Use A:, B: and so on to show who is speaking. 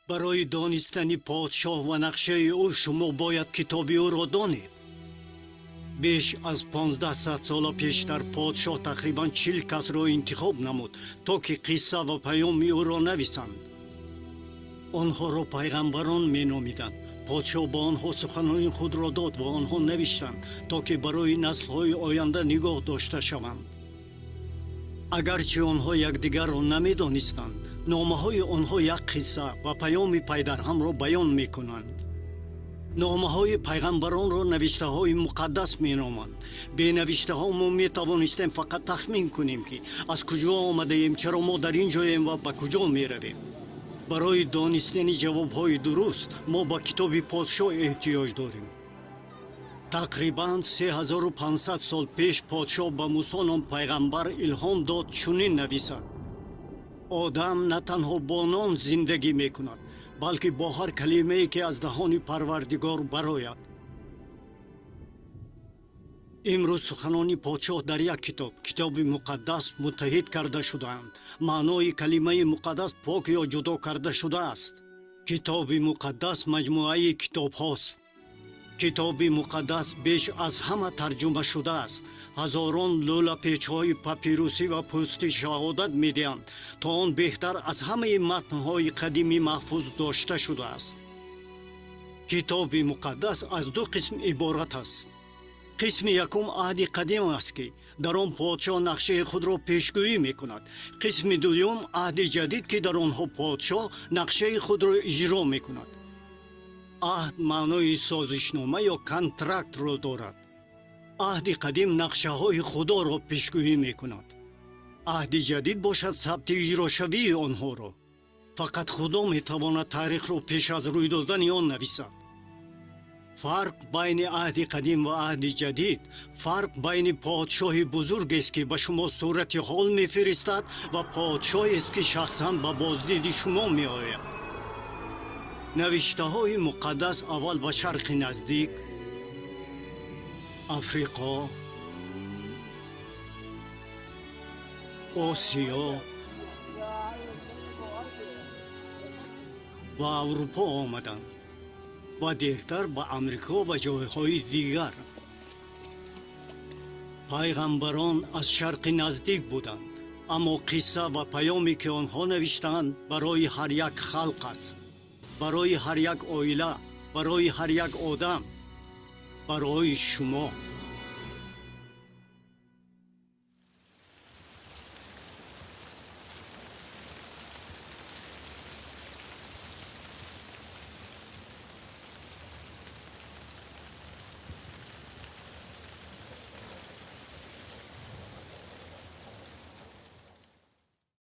A: برای دانستن پادشاه و نقشه او شما باید کتابی او را دانید. بیش از 1500 سال پیشتر پادشاه تقریباً 40 کس را انتخاب نمود تا که قصه و پیام او را نویسند. آنها را پیغمبران می نامیدند. پادشاه با آنها سخنان خود را داد و آنها نوشتند تا که برای نسل‌های آینده نگاه داشته شوند. اگرچه آنها یکدیگر را نمی‌دانستند، نامه‌های آنها یک قصه و پیام پیدرهم را بیان می‌کنند. نامه‌های پیغمبران را نوشته‌های مقدس می‌نامند. به نوشته‌ها ما می‌توانستیم فقط تخمین کنیم که از کجا آمده ایم، چرا ما در این جاییم و به کجا می‌رویم. برای دانستن جواب‌های درست ما به کتاب پادشاه احتیاج داریم. تقریباً 3500 سال پیش پادشاه به موسی نام پیغمبر الهام داد چنین نویسد: آدم نه تنها با نان زندگی می‌کند، بلکه با هر کلمه‌ای که از دهان پروردگار برآید. امروز سخنان پادشاه در یک کتاب مقدس متحد کرده شده‌اند. معنای کلمه مقدس پاک یا جدا کرده شده است. کتاب مقدس مجموعه کتاب هاست. کتاب مقدس بیش از همه ترجمه شده است. هزاران لوله پیچ‌های پاپیروسی و پوستی شهادت می‌دهند تا آن بهتر از همه متن‌های قدیمی محفوظ داشته شده است. کتاب مقدس از دو قسم عبارت است. قسم یکم عهد قدیم است که در آن پادشاه نقشه خود را پیشگویی می‌کند. قسم دوم عهد جدید که در آنها پادشاه نقشه خود را اجرا می‌کند. عهد معنای سازشنامه یا کانترکت را دارد. عهد قدیم نقشه های خدا را پیشگویی می کند. عهد جدید باشد ثبت اجرا شوی آنها را. فقط خدا می تواند تاریخ را پیش از روی دادن آن نویسد. فرق بین عهد قدیم و عهد جدید فرق بین پادشاه بزرگ است که به شما صورت حال می فرستد و پادشاه است که شخصا به بازدید شما می آید. نوشته های مقدس اول به شرق نزدیک، افریقا، آسیا و اروپا آمدند و دیرتر به امریکا و جایهای دیگر. پیغمبران از شرق نزدیک بودند، اما قصه و پیامی که آنها نوشتند برای هر یک خلق است، برای هر یک عائله، برای هر یک آدم، برای شما.